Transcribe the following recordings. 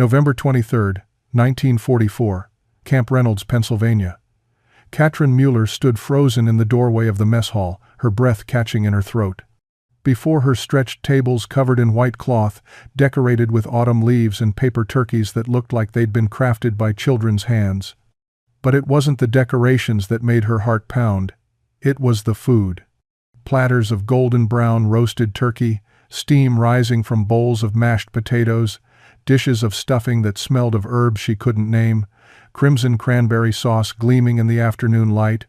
November 23, 1944, Camp Reynolds, Pennsylvania. Katrin Mueller stood frozen in the doorway of the mess hall, her breath catching in her throat. Before her stretched tables covered in white cloth, decorated with autumn leaves and paper turkeys that looked like they'd been crafted by children's hands. But it wasn't the decorations that made her heart pound. It was the food. Platters of golden brown roasted turkey, steam rising from bowls of mashed potatoes, dishes of stuffing that smelled of herbs she couldn't name, crimson cranberry sauce gleaming in the afternoon light,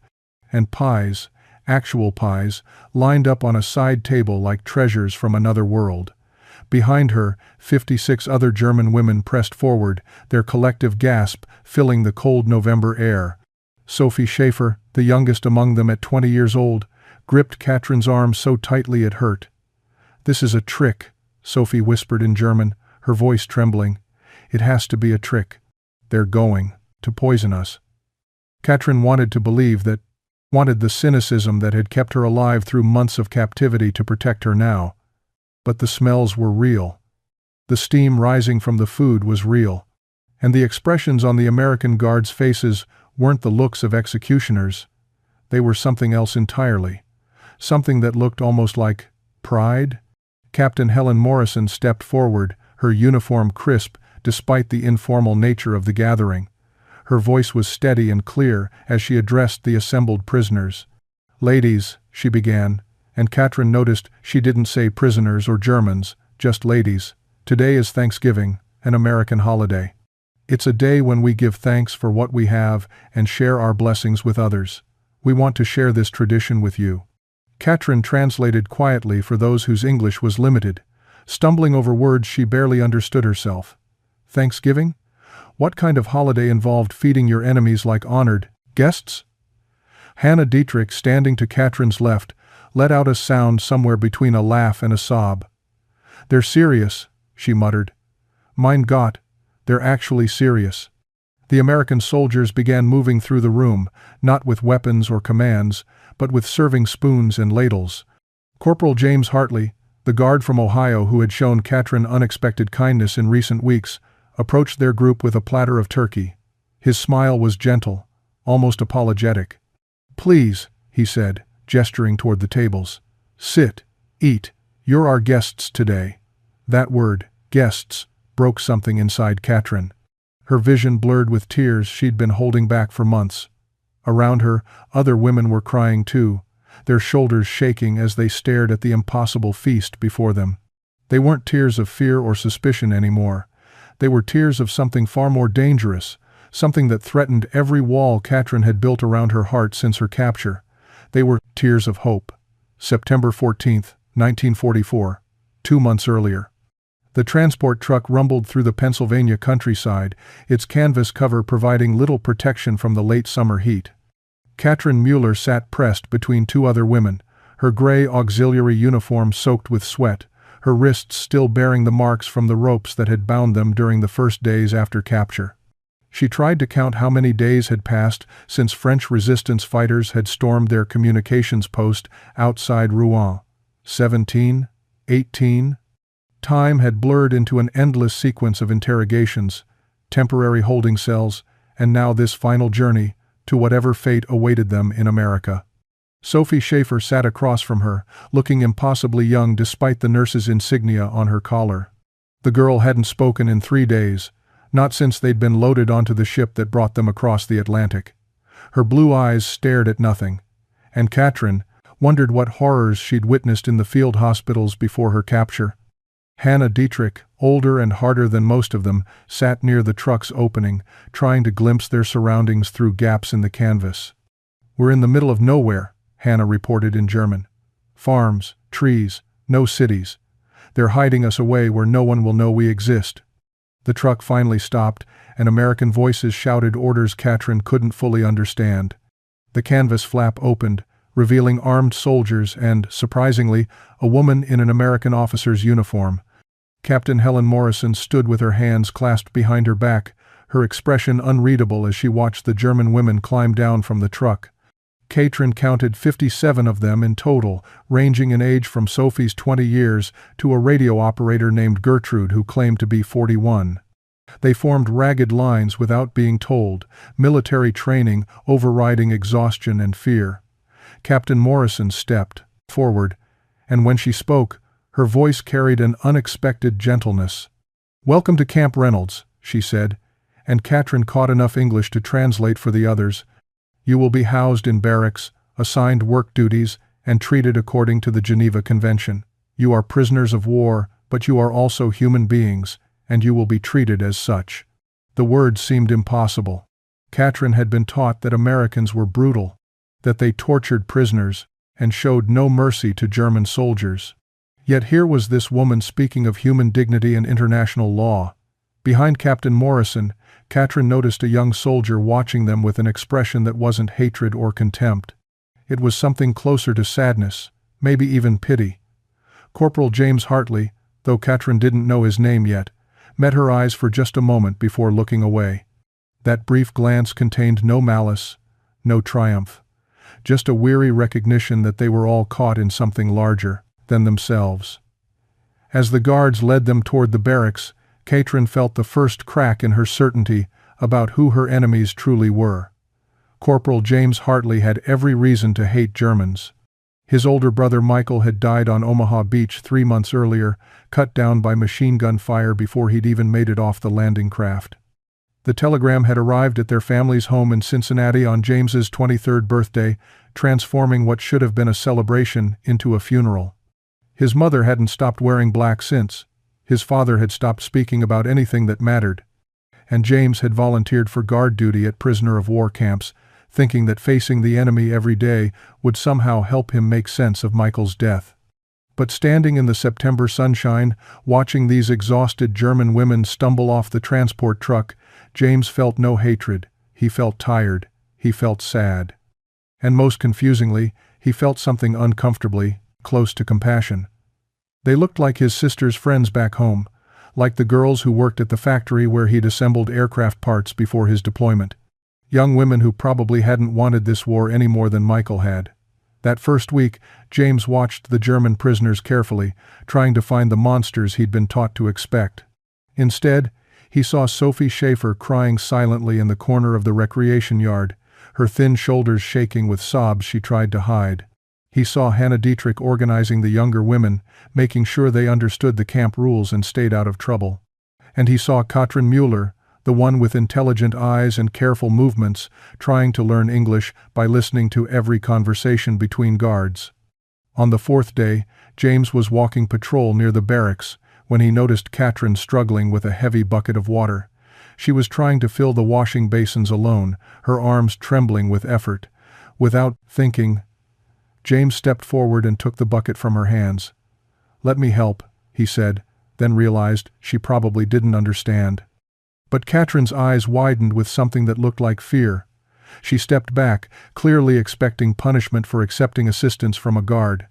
and pies, actual pies, lined up on a side table like treasures from another world. Behind her, 56 other German women pressed forward, their collective gasp filling the cold November air. Sophie Schaefer, the youngest among them at 20 years old, gripped Katrin's arm so tightly it hurt. "This is a trick," Sophie whispered in German, her voice trembling. "It has to be a trick. They're going to poison us." Katrin wanted to believe that, wanted the cynicism that had kept her alive through months of captivity to protect her now. But the smells were real. The steam rising from the food was real. And the expressions on the American guards' faces weren't the looks of executioners. They were something else entirely. Something that looked almost like pride. Captain Helen Morrison stepped forward, her uniform crisp despite the informal nature of the gathering. Her voice was steady and clear as she addressed the assembled prisoners. "Ladies," she began, and Katrin noticed she didn't say prisoners or Germans, just ladies. "Today is Thanksgiving, an American holiday. It's a day when we give thanks for what we have and share our blessings with others. We want to share this tradition with you." Katrin translated quietly for those whose English was limited, stumbling over words she barely understood herself. Thanksgiving? What kind of holiday involved feeding your enemies like honored guests? Hannah Dietrich, standing to Katrin's left, let out a sound somewhere between a laugh and a sob. "They're serious," she muttered. "Mein Gott, they're actually serious." The American soldiers began moving through the room, not with weapons or commands, but with serving spoons and ladles. Corporal James Hartley, the guard from Ohio who had shown Katrin unexpected kindness in recent weeks, approached their group with a platter of turkey. His smile was gentle, almost apologetic. "Please," he said, gesturing toward the tables. "Sit, eat. You're our guests today." That word, guests, broke something inside Katrin. Her vision blurred with tears she'd been holding back for months. Around her, other women were crying too, their shoulders shaking as they stared at the impossible feast before them. They weren't tears of fear or suspicion anymore. They were tears of something far more dangerous, something that threatened every wall Katrin had built around her heart since her capture. They were tears of hope. September 14, 1944, 2 months earlier. The transport truck rumbled through the Pennsylvania countryside, its canvas cover providing little protection from the late summer heat. Katrin Mueller sat pressed between two other women, her gray auxiliary uniform soaked with sweat, her wrists still bearing the marks from the ropes that had bound them during the first days after capture. She tried to count how many days had passed since French resistance fighters had stormed their communications post outside Rouen. 17? 18? Time had blurred into an endless sequence of interrogations, temporary holding cells, and now this final journey to whatever fate awaited them in America. Sophie Schaefer sat across from her, looking impossibly young despite the nurse's insignia on her collar. The girl hadn't spoken in 3 days, not since they'd been loaded onto the ship that brought them across the Atlantic. Her blue eyes stared at nothing, and Katrin wondered what horrors she'd witnessed in the field hospitals before her capture. Hannah Dietrich, older and harder than most of them, sat near the truck's opening, trying to glimpse their surroundings through gaps in the canvas. "We're in the middle of nowhere," Hannah reported in German. "Farms, trees, no cities. They're hiding us away where no one will know we exist." The truck finally stopped, and American voices shouted orders Katrin couldn't fully understand. The canvas flap opened, revealing armed soldiers and, surprisingly, a woman in an American officer's uniform. Captain Helen Morrison stood with her hands clasped behind her back, her expression unreadable as she watched the German women climb down from the truck. Katrin counted 57 of them in total, ranging in age from Sophie's 20 years to a radio operator named Gertrude who claimed to be 41. They formed ragged lines without being told, military training overriding exhaustion and fear. Captain Morrison stepped forward, and when she spoke, her voice carried an unexpected gentleness. "Welcome to Camp Reynolds," she said, and Katrin caught enough English to translate for the others. "You will be housed in barracks, assigned work duties, and treated according to the Geneva Convention. You are prisoners of war, but you are also human beings, and you will be treated as such." The words seemed impossible. Katrin had been taught that Americans were brutal, that they tortured prisoners, and showed no mercy to German soldiers. Yet here was this woman speaking of human dignity and international law. Behind Captain Morrison, Katrin noticed a young soldier watching them with an expression that wasn't hatred or contempt. It was something closer to sadness, maybe even pity. Corporal James Hartley, though Katrin didn't know his name yet, met her eyes for just a moment before looking away. That brief glance contained no malice, no triumph, just a weary recognition that they were all caught in something larger than themselves. As the guards led them toward the barracks, Katrin felt the first crack in her certainty about who her enemies truly were. Corporal James Hartley had every reason to hate Germans. His older brother Michael had died on Omaha Beach 3 months earlier, cut down by machine gun fire before he'd even made it off the landing craft. The telegram had arrived at their family's home in Cincinnati on James's 23rd birthday, transforming what should have been a celebration into a funeral. His mother hadn't stopped wearing black since. His father had stopped speaking about anything that mattered. And James had volunteered for guard duty at prisoner of war camps, thinking that facing the enemy every day would somehow help him make sense of Michael's death. But standing in the September sunshine, watching these exhausted German women stumble off the transport truck, James felt no hatred. He felt tired. He felt sad. And most confusingly, he felt something uncomfortably close to compassion. They looked like his sister's friends back home, like the girls who worked at the factory where he'd assembled aircraft parts before his deployment. Young women who probably hadn't wanted this war any more than Michael had. That first week, James watched the German prisoners carefully, trying to find the monsters he'd been taught to expect. Instead, he saw Sophie Schaefer crying silently in the corner of the recreation yard, her thin shoulders shaking with sobs she tried to hide. He saw Hannah Dietrich organizing the younger women, making sure they understood the camp rules and stayed out of trouble. And he saw Katrin Mueller, the one with intelligent eyes and careful movements, trying to learn English by listening to every conversation between guards. On the 4th day, James was walking patrol near the barracks when he noticed Katrin struggling with a heavy bucket of water. She was trying to fill the washing basins alone, her arms trembling with effort. Without thinking, James stepped forward and took the bucket from her hands. "Let me help," he said, then realized she probably didn't understand. But Katrin's eyes widened with something that looked like fear. She stepped back, clearly expecting punishment for accepting assistance from a guard.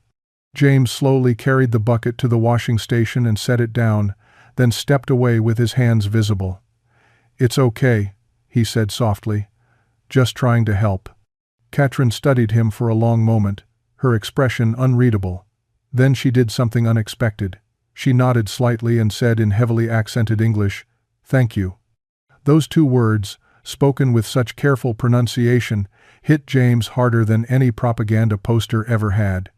James slowly carried the bucket to the washing station and set it down, then stepped away with his hands visible. "It's okay," he said softly. "Just trying to help." Katrin studied him for a long moment, her expression unreadable. Then she did something unexpected. She nodded slightly and said in heavily accented English, "Thank you." Those 2 words, spoken with such careful pronunciation, hit James harder than any propaganda poster ever had.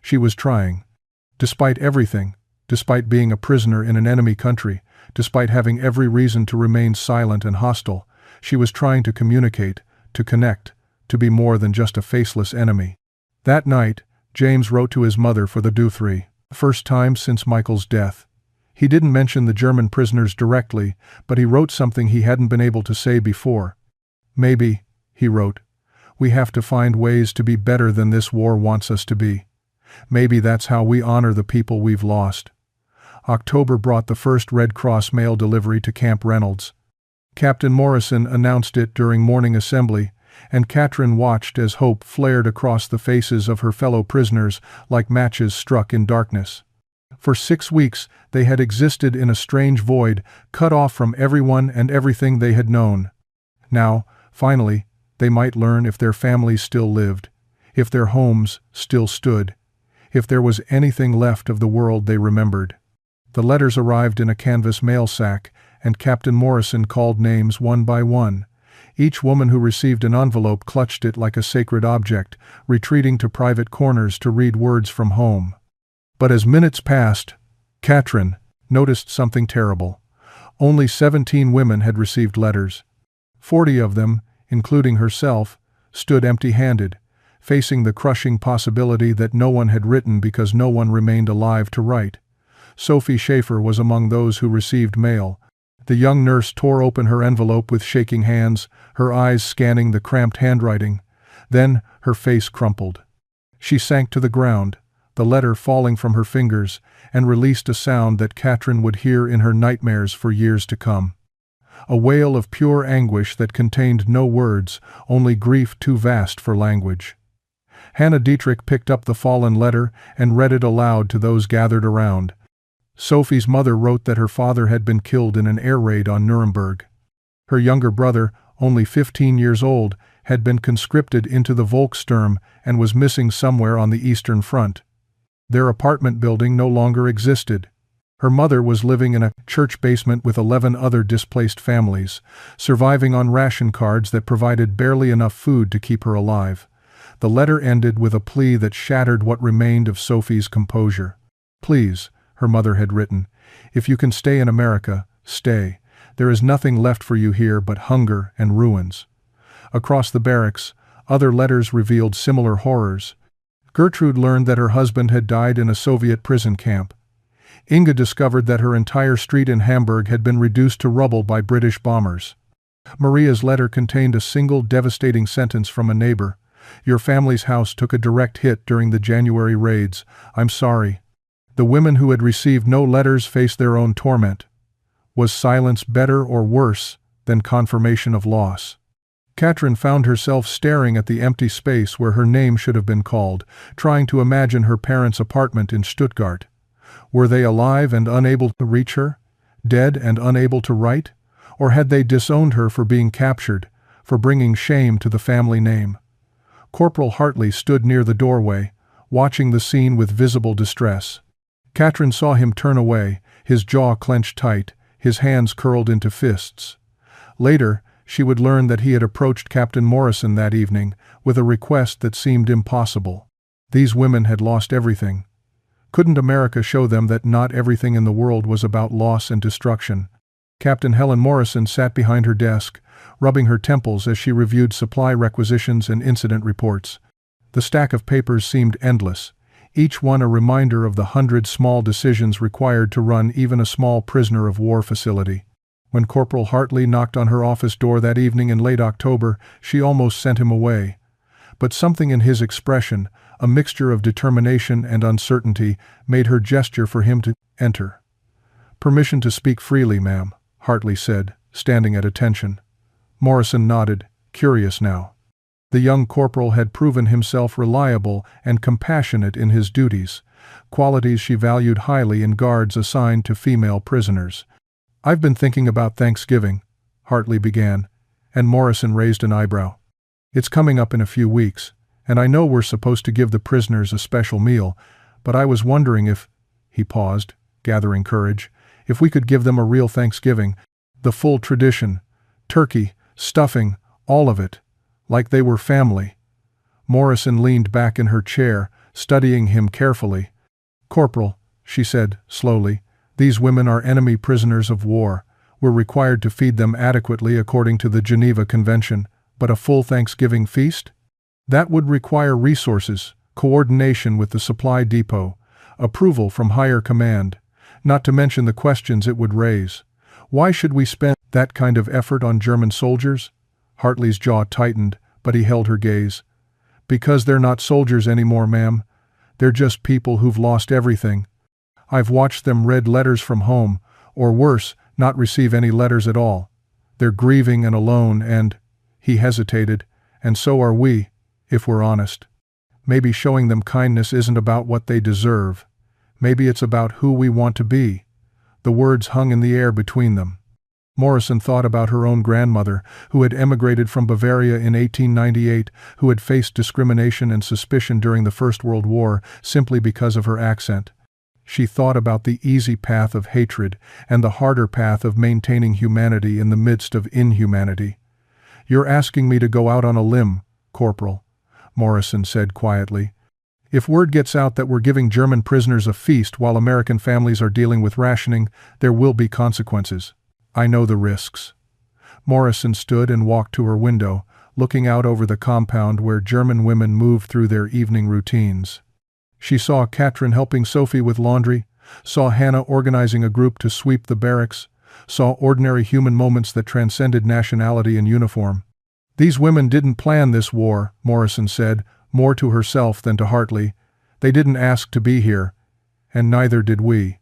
She was trying. Despite everything, despite being a prisoner in an enemy country, despite having every reason to remain silent and hostile, she was trying to communicate, to connect, to be more than just a faceless enemy. That night, James wrote to his mother for the WWII, first time since Michael's death. He didn't mention the German prisoners directly, but he wrote something he hadn't been able to say before. "Maybe," he wrote, "we have to find ways to be better than this war wants us to be. Maybe that's how we honor the people we've lost." October brought the first Red Cross mail delivery to Camp Reynolds. Captain Morrison announced it during morning assembly, and Katrin watched as hope flared across the faces of her fellow prisoners like matches struck in darkness. For 6 weeks, they had existed in a strange void, cut off from everyone and everything they had known. Now, finally, they might learn if their families still lived, if their homes still stood, if there was anything left of the world they remembered. The letters arrived in a canvas mail sack, and Captain Morrison called names one by one. Each woman who received an envelope clutched it like a sacred object, retreating to private corners to read words from home. But as minutes passed, Katrin noticed something terrible. Only 17 women had received letters. 40 of them, including herself, stood empty-handed, facing the crushing possibility that no one had written because no one remained alive to write. Sophie Schaefer was among those who received mail. The young nurse tore open her envelope with shaking hands, her eyes scanning the cramped handwriting. Then her face crumpled. She sank to the ground, the letter falling from her fingers, and released a sound that Katrin would hear in her nightmares for years to come. A wail of pure anguish that contained no words, only grief too vast for language. Hannah Dietrich picked up the fallen letter and read it aloud to those gathered around. Sophie's mother wrote that her father had been killed in an air raid on Nuremberg. Her younger brother, only 15 years old, had been conscripted into the Volkssturm and was missing somewhere on the Eastern Front. Their apartment building no longer existed. Her mother was living in a church basement with 11 other displaced families, surviving on ration cards that provided barely enough food to keep her alive. The letter ended with a plea that shattered what remained of Sophie's composure. "Please," her mother had written, "if you can stay in America, stay. There is nothing left for you here but hunger and ruins." Across the barracks, other letters revealed similar horrors. Gertrude learned that her husband had died in a Soviet prison camp. Inga discovered that her entire street in Hamburg had been reduced to rubble by British bombers. Maria's letter contained a single devastating sentence from a neighbor. "Your family's house took a direct hit during the January raids. I'm sorry." The women who had received no letters faced their own torment. Was silence better or worse than confirmation of loss? Katrin found herself staring at the empty space where her name should have been called, trying to imagine her parents' apartment in Stuttgart. Were they alive and unable to reach her? Dead and unable to write? Or had they disowned her for being captured, for bringing shame to the family name? Corporal Hartley stood near the doorway, watching the scene with visible distress. Katrin saw him turn away, his jaw clenched tight, his hands curled into fists. Later, she would learn that he had approached Captain Morrison that evening with a request that seemed impossible. These women had lost everything. Couldn't America show them that not everything in the world was about loss and destruction? Captain Helen Morrison sat behind her desk, rubbing her temples as she reviewed supply requisitions and incident reports. The stack of papers seemed endless, each one a reminder of the 100 small decisions required to run even a small prisoner of war facility. When Corporal Hartley knocked on her office door that evening in late October, she almost sent him away. But something in his expression, a mixture of determination and uncertainty, made her gesture for him to enter. "Permission to speak freely, ma'am," Hartley said, standing at attention. Morrison nodded, curious now. The young corporal had proven himself reliable and compassionate in his duties, qualities she valued highly in guards assigned to female prisoners. "I've been thinking about Thanksgiving," Hartley began, and Morrison raised an eyebrow. "It's coming up in a few weeks, and I know we're supposed to give the prisoners a special meal, but I was wondering if," he paused, gathering courage, "if we could give them a real Thanksgiving, the full tradition, turkey, stuffing, all of it, like they were family." Morrison leaned back in her chair, studying him carefully. "Corporal," she said, slowly, "these women are enemy prisoners of war. We're required to feed them adequately according to the Geneva Convention, but a full Thanksgiving feast? That would require resources, coordination with the supply depot, approval from higher command, not to mention the questions it would raise. Why should we spend that kind of effort on German soldiers?" Hartley's jaw tightened, but he held her gaze. "Because they're not soldiers anymore, ma'am. They're just people who've lost everything. I've watched them read letters from home, or worse, not receive any letters at all. They're grieving and alone and," he hesitated, "and so are we, if we're honest. Maybe showing them kindness isn't about what they deserve. Maybe it's about who we want to be." The words hung in the air between them. Morrison thought about her own grandmother, who had emigrated from Bavaria in 1898, who had faced discrimination and suspicion during the First World War simply because of her accent. She thought about the easy path of hatred and the harder path of maintaining humanity in the midst of inhumanity. "You're asking me to go out on a limb, Corporal," Morrison said quietly. "If word gets out that we're giving German prisoners a feast while American families are dealing with rationing, there will be consequences. I know the risks." Morrison stood and walked to her window, looking out over the compound where German women moved through their evening routines. She saw Katrin helping Sophie with laundry, saw Hannah organizing a group to sweep the barracks, saw ordinary human moments that transcended nationality and uniform. "These women didn't plan this war," Morrison said, more to herself than to Hartley. "They didn't ask to be here, and neither did we."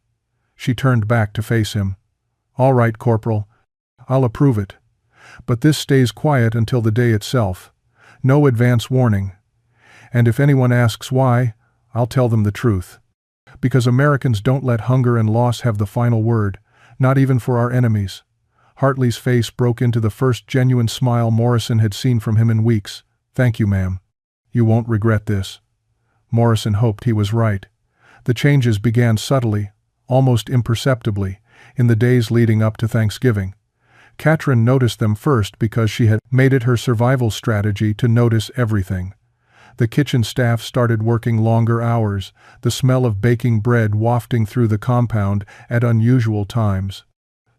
She turned back to face him. "All right, Corporal. I'll approve it. But this stays quiet until the day itself. No advance warning. And if anyone asks why, I'll tell them the truth. Because Americans don't let hunger and loss have the final word, not even for our enemies." Hartley's face broke into the first genuine smile Morrison had seen from him in weeks. "Thank you, ma'am. You won't regret this." Morrison hoped he was right. The changes began subtly, almost imperceptibly, in the days leading up to Thanksgiving. Katrin noticed them first because she had made it her survival strategy to notice everything. The kitchen staff started working longer hours, the smell of baking bread wafting through the compound at unusual times.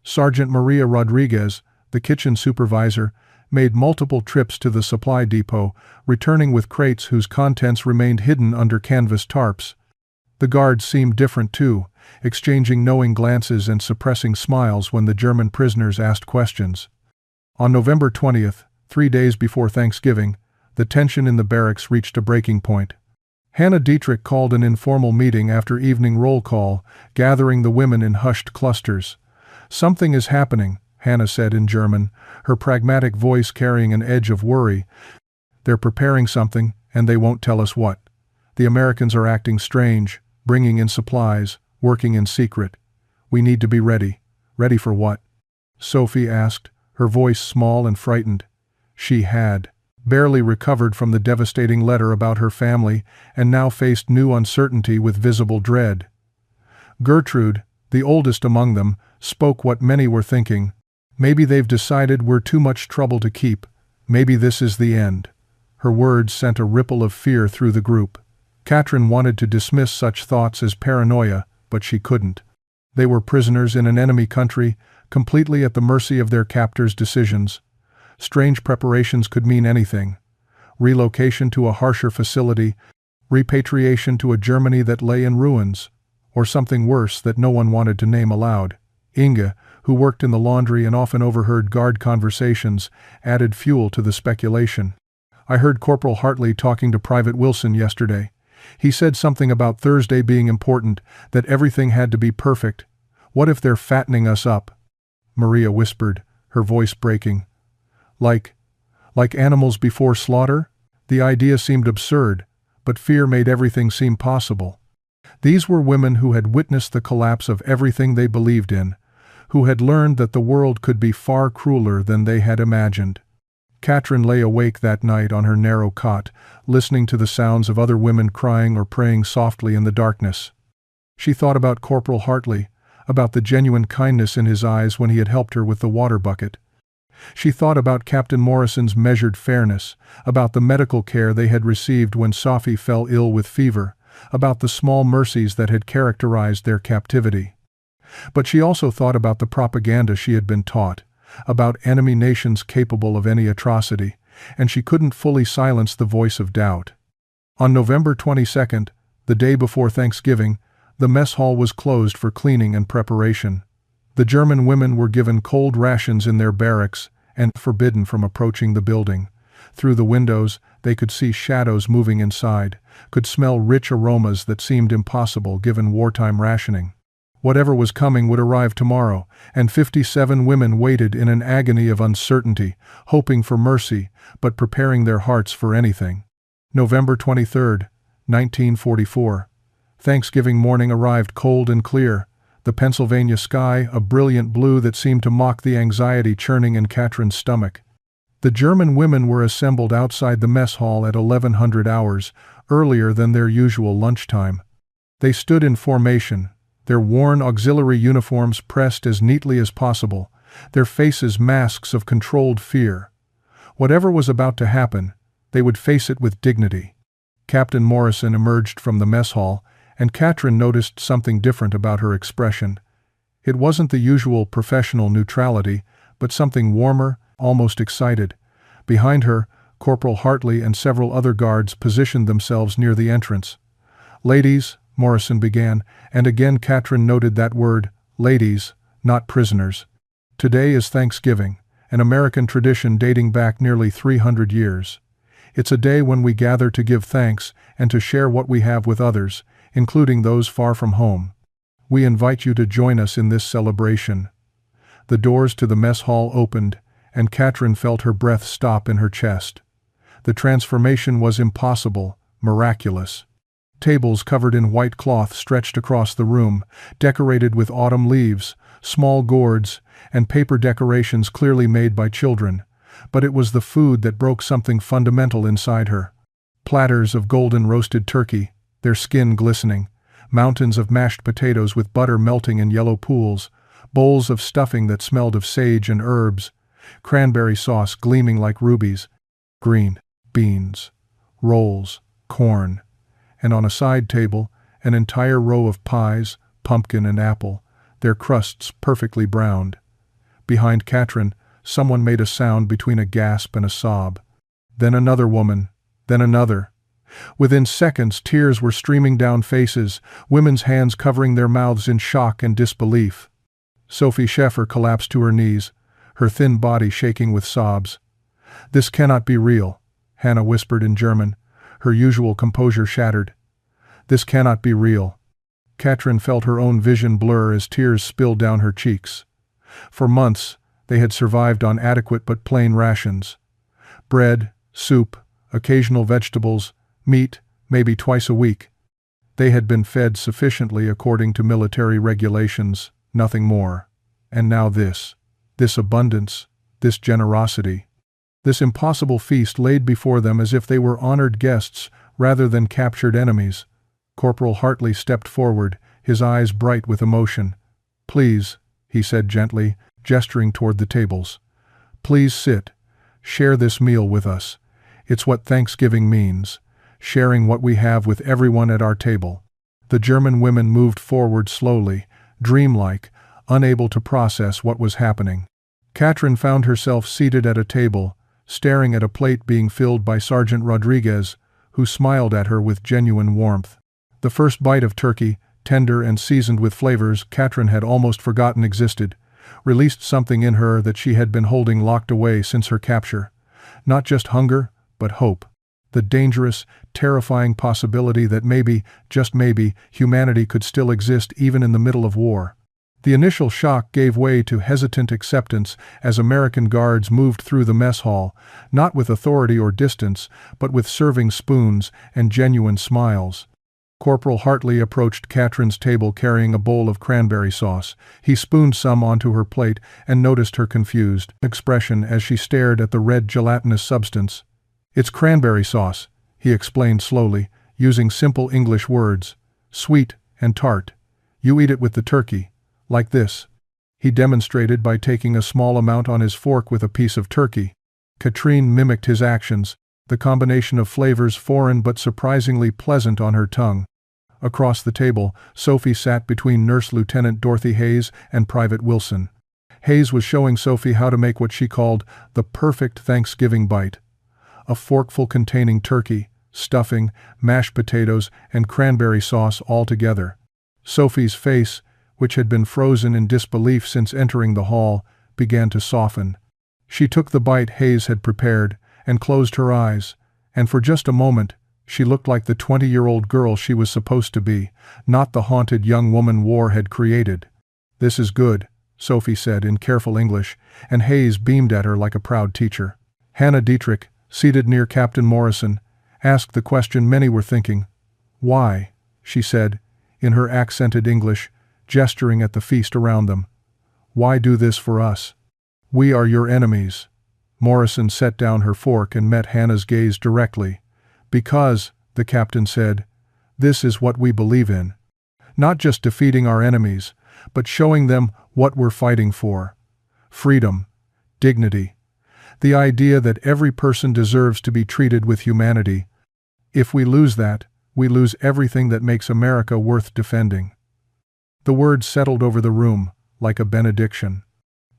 Sergeant Maria Rodriguez, the kitchen supervisor, made multiple trips to the supply depot, returning with crates whose contents remained hidden under canvas tarps. The guards seemed different too, exchanging knowing glances and suppressing smiles when the German prisoners asked questions. On November 20th, 3 days before Thanksgiving, the tension in the barracks reached a breaking point. Hannah Dietrich called an informal meeting after evening roll call, gathering the women in hushed clusters. "Something is happening," Hannah said in German, her pragmatic voice carrying an edge of worry. "They're preparing something, and they won't tell us what. The Americans are acting strange, bringing in supplies, working in secret. We need to be ready." "Ready for what?" Sophie asked, her voice small and frightened. She had barely recovered from the devastating letter about her family and now faced new uncertainty with visible dread. Gertrude, the oldest among them, spoke what many were thinking. "Maybe they've decided we're too much trouble to keep. Maybe this is the end." Her words sent a ripple of fear through the group. Katrin wanted to dismiss such thoughts as paranoia, but she couldn't. They were prisoners in an enemy country, completely at the mercy of their captors' decisions. Strange preparations could mean anything. Relocation to a harsher facility, repatriation to a Germany that lay in ruins, or something worse that no one wanted to name aloud. Inge, who worked in the laundry and often overheard guard conversations, added fuel to the speculation. "I heard Corporal Hartley talking to Private Wilson yesterday. He said something about Thursday being important, that everything had to be perfect. What if they're fattening us up?" Maria whispered, her voice breaking. Like animals before slaughter?" The idea seemed absurd, but fear made everything seem possible. These were women who had witnessed the collapse of everything they believed in, who had learned that the world could be far crueler than they had imagined. Katrin lay awake that night on her narrow cot, listening to the sounds of other women crying or praying softly in the darkness. She thought about Corporal Hartley, about the genuine kindness in his eyes when he had helped her with the water bucket. She thought about Captain Morrison's measured fairness, about the medical care they had received when Sophie fell ill with fever, about the small mercies that had characterized their captivity. But she also thought about the propaganda she had been taught, about enemy nations capable of any atrocity, and she couldn't fully silence the voice of doubt. On November 22nd, the day before Thanksgiving, the mess hall was closed for cleaning and preparation. The German women were given cold rations in their barracks and forbidden from approaching the building. Through the windows, they could see shadows moving inside, could smell rich aromas that seemed impossible given wartime rationing. Whatever was coming would arrive tomorrow, and 57 women waited in an agony of uncertainty, hoping for mercy, but preparing their hearts for anything. November 23, 1944. Thanksgiving morning arrived cold and clear, the Pennsylvania sky a brilliant blue that seemed to mock the anxiety churning in Katrin's stomach. The German women were assembled outside the mess hall at 1100 hours, earlier than their usual lunchtime. They stood in formation, their worn auxiliary uniforms pressed as neatly as possible, their faces masks of controlled fear. Whatever was about to happen, they would face it with dignity. Captain Morrison emerged from the mess hall, and Katrin noticed something different about her expression. It wasn't the usual professional neutrality, but something warmer, almost excited. Behind her, Corporal Hartley and several other guards positioned themselves near the entrance. "Ladies," Morrison began, and again Katrin noted that word, ladies, not prisoners. "Today is Thanksgiving, an American tradition dating back nearly 300 years. It's a day when we gather to give thanks and to share what we have with others, including those far from home. We invite you to join us in this celebration." The doors to the mess hall opened, and Katrin felt her breath stop in her chest. The transformation was impossible, miraculous. Tables covered in white cloth stretched across the room, decorated with autumn leaves, small gourds, and paper decorations clearly made by children. But it was the food that broke something fundamental inside her. Platters of golden roasted turkey, their skin glistening, mountains of mashed potatoes with butter melting in yellow pools, bowls of stuffing that smelled of sage and herbs, cranberry sauce gleaming like rubies, green beans, rolls, corn, and on a side table, an entire row of pies, pumpkin and apple, their crusts perfectly browned. Behind Katrin, someone made a sound between a gasp and a sob. Then another woman, then another. Within seconds, tears were streaming down faces, women's hands covering their mouths in shock and disbelief. Sophie Scheffer collapsed to her knees, her thin body shaking with sobs. "This cannot be real," Hannah whispered in German, her usual composure shattered. "This cannot be real." Katrin felt her own vision blur as tears spilled down her cheeks. For months, they had survived on adequate but plain rations. Bread, soup, occasional vegetables, meat, maybe twice a week. They had been fed sufficiently according to military regulations, nothing more. And now this abundance, this generosity. This impossible feast laid before them as if they were honored guests rather than captured enemies. Corporal Hartley stepped forward, his eyes bright with emotion. "Please," he said gently, gesturing toward the tables. "Please sit. Share this meal with us. It's what Thanksgiving means, sharing what we have with everyone at our table." The German women moved forward slowly, dreamlike, unable to process what was happening. Katrin found herself seated at a table, staring at a plate being filled by Sergeant Rodriguez, who smiled at her with genuine warmth. The first bite of turkey, tender and seasoned with flavors Katrin had almost forgotten existed, released something in her that she had been holding locked away since her capture. Not just hunger, but hope. The dangerous, terrifying possibility that maybe, just maybe, humanity could still exist even in the middle of war. The initial shock gave way to hesitant acceptance as American guards moved through the mess hall, not with authority or distance, but with serving spoons and genuine smiles. Corporal Hartley approached Katrin's table carrying a bowl of cranberry sauce. He spooned some onto her plate and noticed her confused expression as she stared at the red gelatinous substance. "It's cranberry sauce," he explained slowly, using simple English words. "Sweet and tart. You eat it with the turkey. Like this." He demonstrated by taking a small amount on his fork with a piece of turkey. Katrin mimicked his actions, the combination of flavors foreign but surprisingly pleasant on her tongue. Across the table, Sophie sat between Nurse Lieutenant Dorothy Hayes and Private Wilson. Hayes was showing Sophie how to make what she called the perfect Thanksgiving bite. A forkful containing turkey, stuffing, mashed potatoes, and cranberry sauce all together. Sophie's face, which had been frozen in disbelief since entering the hall, began to soften. She took the bite Hayes had prepared and closed her eyes, and for just a moment, she looked like the 20-year-old girl she was supposed to be, not the haunted young woman war had created. "This is good," Sophie said in careful English, and Hayes beamed at her like a proud teacher. Hannah Dietrich, seated near Captain Morrison, asked the question many were thinking. "Why?" she said, in her accented English, gesturing at the feast around them. "Why do this for us? We are your enemies." Morrison set down her fork and met Hannah's gaze directly. "Because," the captain said, "this is what we believe in." Not just defeating our enemies, but showing them what we're fighting for. Freedom, dignity, the idea that every person deserves to be treated with humanity. If we lose that, we lose everything that makes America worth defending. The words settled over the room, like a benediction.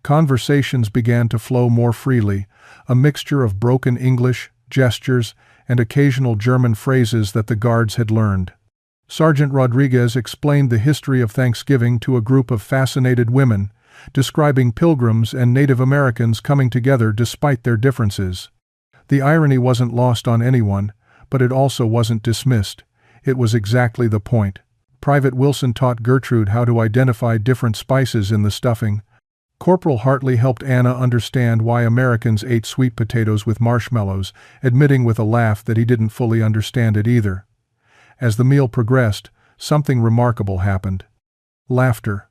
Conversations began to flow more freely, a mixture of broken English, gestures, and occasional German phrases that the guards had learned. Sergeant Rodriguez explained the history of Thanksgiving to a group of fascinated women, describing pilgrims and Native Americans coming together despite their differences. The irony wasn't lost on anyone, but it also wasn't dismissed. It was exactly the point. Private Wilson taught Gertrude how to identify different spices in the stuffing. Corporal Hartley helped Anna understand why Americans ate sweet potatoes with marshmallows, admitting with a laugh that he didn't fully understand it either. As the meal progressed, something remarkable happened. Laughter.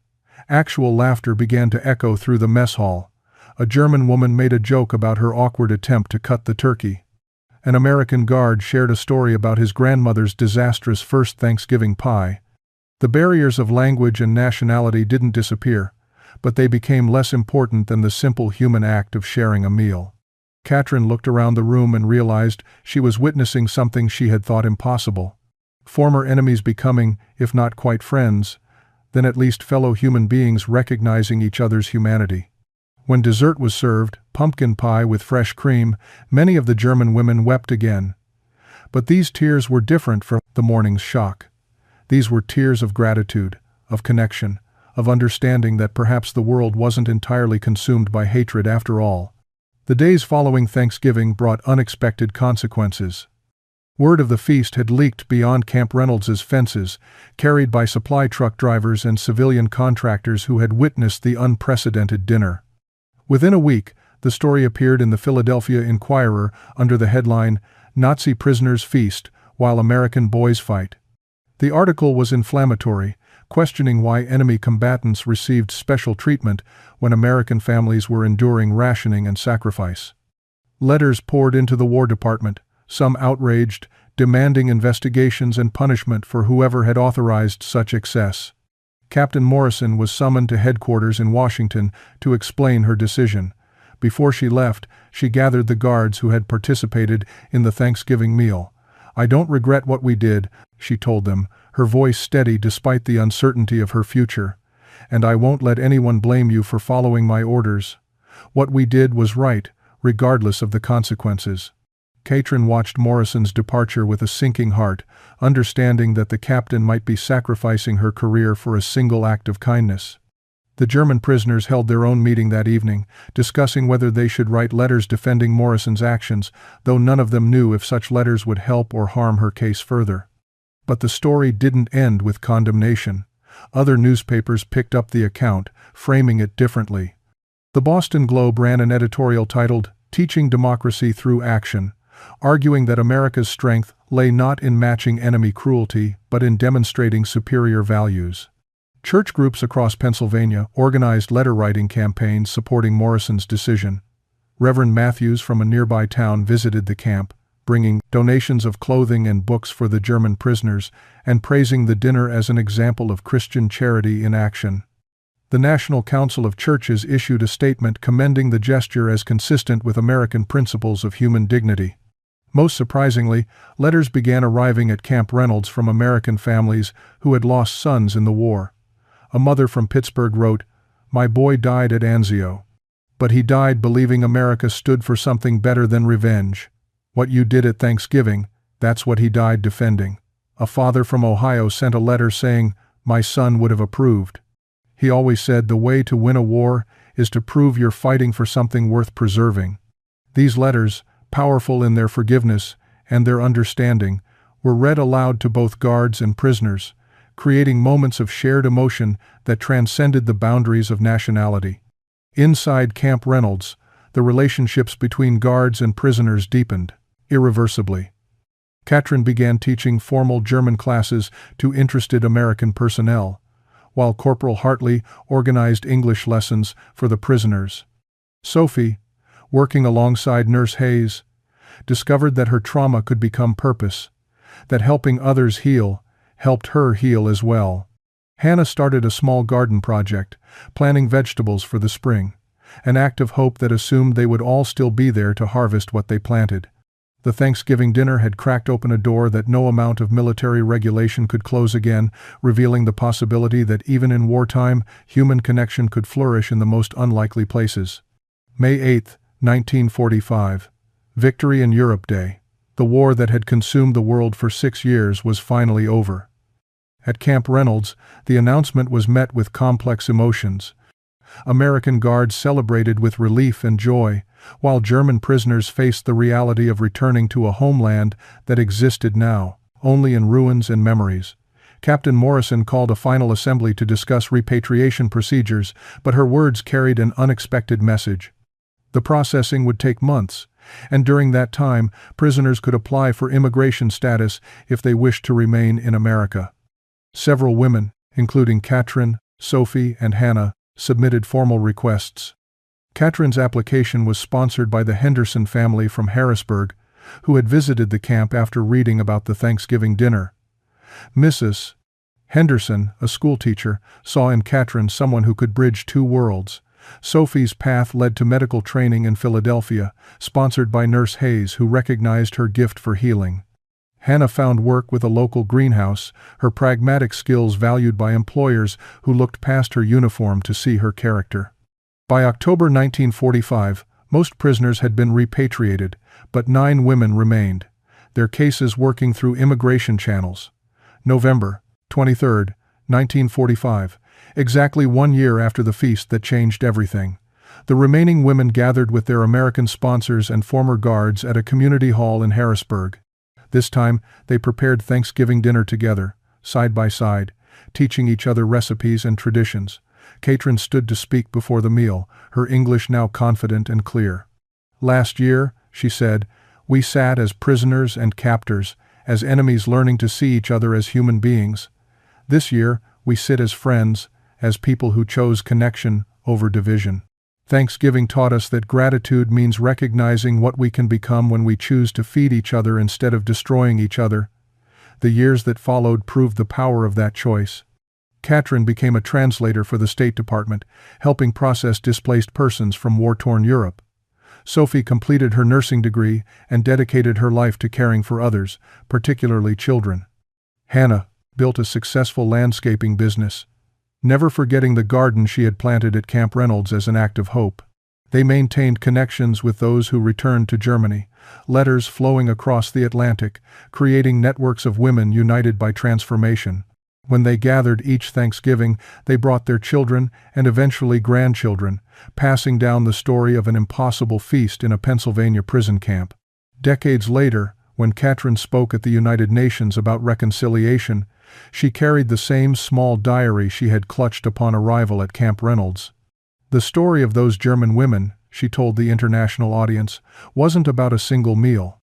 Actual laughter began to echo through the mess hall. A German woman made a joke about her awkward attempt to cut the turkey. An American guard shared a story about his grandmother's disastrous first Thanksgiving pie. The barriers of language and nationality didn't disappear, but they became less important than the simple human act of sharing a meal. Katrin looked around the room and realized she was witnessing something she had thought impossible. Former enemies becoming, if not quite friends, then at least fellow human beings recognizing each other's humanity. When dessert was served, pumpkin pie with fresh cream, many of the German women wept again. But these tears were different from the morning's shock. These were tears of gratitude, of connection, of understanding that perhaps the world wasn't entirely consumed by hatred after all. The days following Thanksgiving brought unexpected consequences. Word of the feast had leaked beyond Camp Reynolds's fences, carried by supply truck drivers and civilian contractors who had witnessed the unprecedented dinner. Within a week, the story appeared in the Philadelphia Inquirer under the headline, "Nazi Prisoners Feast, While American Boys Fight." The article was inflammatory, questioning why enemy combatants received special treatment when American families were enduring rationing and sacrifice. Letters poured into the War Department, some outraged, demanding investigations and punishment for whoever had authorized such excess. Captain Morrison was summoned to headquarters in Washington to explain her decision. Before she left, she gathered the guards who had participated in the Thanksgiving meal. "I don't regret what we did," she told them, her voice steady despite the uncertainty of her future. "And I won't let anyone blame you for following my orders. What we did was right, regardless of the consequences." Katrin watched Morrison's departure with a sinking heart, understanding that the captain might be sacrificing her career for a single act of kindness. The German prisoners held their own meeting that evening, discussing whether they should write letters defending Morrison's actions, though none of them knew if such letters would help or harm her case further. But the story didn't end with condemnation. Other newspapers picked up the account, framing it differently. The Boston Globe ran an editorial titled, "Teaching Democracy Through Action," arguing that America's strength lay not in matching enemy cruelty, but in demonstrating superior values. Church groups across Pennsylvania organized letter-writing campaigns supporting Morrison's decision. Reverend Matthews from a nearby town visited the camp, bringing donations of clothing and books for the German prisoners, and praising the dinner as an example of Christian charity in action. The National Council of Churches issued a statement commending the gesture as consistent with American principles of human dignity. Most surprisingly, letters began arriving at Camp Reynolds from American families who had lost sons in the war. A mother from Pittsburgh wrote, "My boy died at Anzio. But he died believing America stood for something better than revenge. What you did at Thanksgiving, that's what he died defending." A father from Ohio sent a letter saying, "My son would have approved. He always said the way to win a war is to prove you're fighting for something worth preserving." These letters, powerful in their forgiveness and their understanding, were read aloud to both guards and prisoners, creating moments of shared emotion that transcended the boundaries of nationality. Inside Camp Reynolds, the relationships between guards and prisoners deepened, irreversibly. Katrin began teaching formal German classes to interested American personnel, while Corporal Hartley organized English lessons for the prisoners. Sophie, working alongside Nurse Hayes, discovered that her trauma could become purpose, that helping others heal helped her heal as well. Hannah started a small garden project, planting vegetables for the spring, an act of hope that assumed they would all still be there to harvest what they planted. The Thanksgiving dinner had cracked open a door that no amount of military regulation could close again, revealing the possibility that even in wartime, human connection could flourish in the most unlikely places. May 8, 1945. Victory in Europe Day. The war that had consumed the world for 6 years was finally over. At Camp Reynolds, the announcement was met with complex emotions. American guards celebrated with relief and joy, while German prisoners faced the reality of returning to a homeland that existed now only in ruins and memories. Captain Morrison called a final assembly to discuss repatriation procedures, but her words carried an unexpected message. The processing would take months, and during that time, prisoners could apply for immigration status if they wished to remain in America. Several women, including Katrin, Sophie, and Hannah, submitted formal requests. Katrin's application was sponsored by the Henderson family from Harrisburg, who had visited the camp after reading about the Thanksgiving dinner. Mrs. Henderson, a schoolteacher, saw in Katrin someone who could bridge two worlds. Sophie's path led to medical training in Philadelphia, sponsored by Nurse Hayes, who recognized her gift for healing. Hannah found work with a local greenhouse, her pragmatic skills valued by employers who looked past her uniform to see her character. By October 1945, most prisoners had been repatriated, but 9 women remained, their cases working through immigration channels. November 23, 1945, exactly 1 year after the feast that changed everything. The remaining women gathered with their American sponsors and former guards at a community hall in Harrisburg. This time, they prepared Thanksgiving dinner together, side by side, teaching each other recipes and traditions. Katrin stood to speak before the meal, her English now confident and clear. "Last year," she said, "we sat as prisoners and captors, as enemies learning to see each other as human beings. This year, we sit as friends, as people who chose connection over division." Thanksgiving taught us that gratitude means recognizing what we can become when we choose to feed each other instead of destroying each other. The years that followed proved the power of that choice. Katrin became a translator for the State Department, helping process displaced persons from war-torn Europe. Sophie completed her nursing degree and dedicated her life to caring for others, particularly children. Hannah built a successful landscaping business, never forgetting the garden she had planted at Camp Reynolds as an act of hope. They maintained connections with those who returned to Germany, letters flowing across the Atlantic, creating networks of women united by transformation. When they gathered each Thanksgiving, they brought their children and eventually grandchildren, passing down the story of an impossible feast in a Pennsylvania prison camp. Decades later, when Katrin spoke at the United Nations about reconciliation, she carried the same small diary she had clutched upon arrival at Camp Reynolds. The story of those German women, she told the international audience, wasn't about a single meal.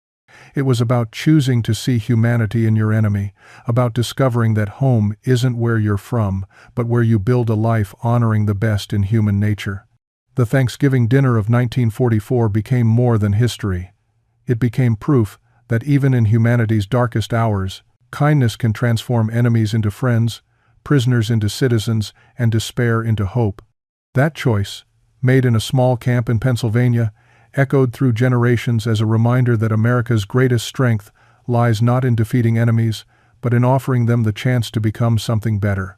It was about choosing to see humanity in your enemy, about discovering that home isn't where you're from, but where you build a life honoring the best in human nature. The Thanksgiving dinner of 1944 became more than history. It became proof that even in humanity's darkest hours, kindness can transform enemies into friends, prisoners into citizens, and despair into hope. That choice, made in a small camp in Pennsylvania, echoed through generations as a reminder that America's greatest strength lies not in defeating enemies, but in offering them the chance to become something better.